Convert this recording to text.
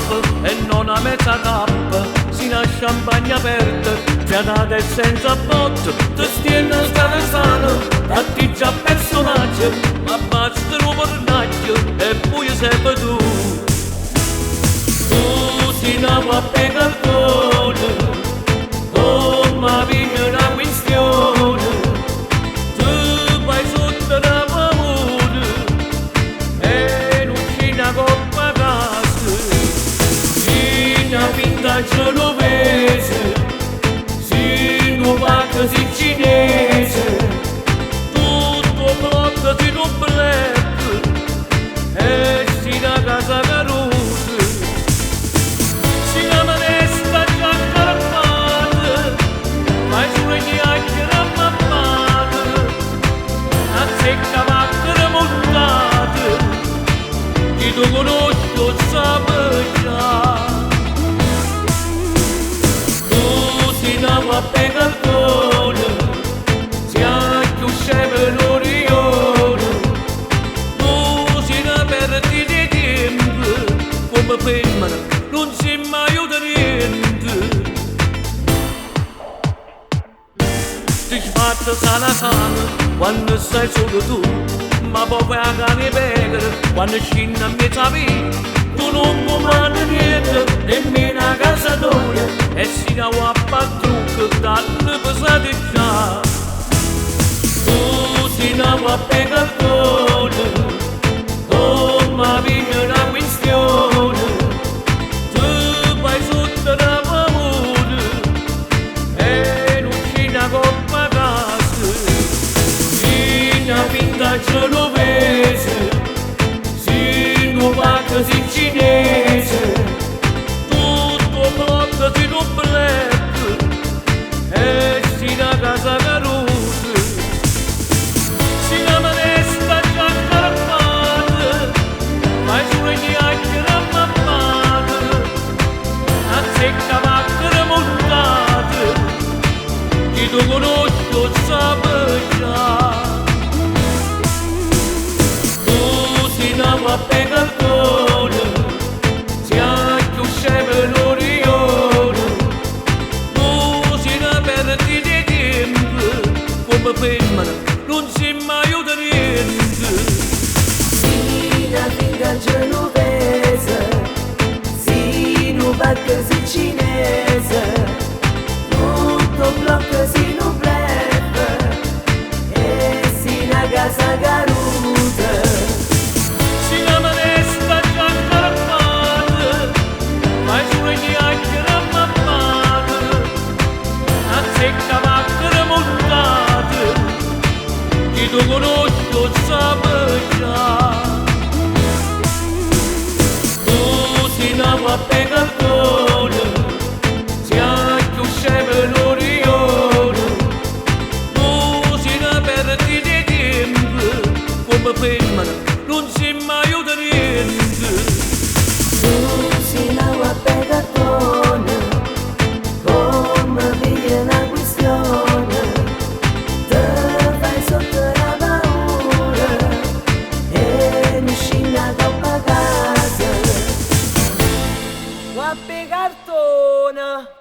top e non a mezza tappa, sino a champagne aperta, fiatate e senza botto, ti stiene stare sano, tratti già personaggio, ma basta un pornaggio e poi sei tu. Tu si innamora a pegalcone, oh ma viene una questione, tu vai sotto la paura e non c'è una coppa casa, c'è una finta genovese, si non va così cinese, tutto blocco di un black e si una casa carusa. Tu conosco sape già, tu si innamora a pegalcone, si anche un scemo l'orione, tu si ne perdi di tempo, come prima non si mai aiuta niente. Ti sbatte sana sana quando sei solo tu, ma poi vai a cane pecora quando scinna a mezza vita, tu non comandi niente, nemmeno a casa tua, e si da a patrucco danno pesate già. Tu si innamora a pegalcone, oh ma viene una questione, tu vai sotto la paura e non c'è una coppa casa, c'è una finta genovese, si non va così cinese, tutto blocco di un black e si una casa carusa, si una manestra già carpata, fai sulle chiacchiere a mammata, azzecca macchine montate, chi tu conosco sape già. A pegalcone, si anche un scemo l'orione, tu si ne perdi di tempo, come prima non si mai aiuta niente. Si una finta genovese, si non va così cinese, tutto blocco si non blef, e si una casa caruta. Tu conosco sape già, tu si innamora a pegalcone, si anche un scemo l'orione, tu si ne perdi di tempo, come prima non si mai aiuta niente. Tu si innamora a pegalcone, come viene una questione, te vai sotto a pegar cartona.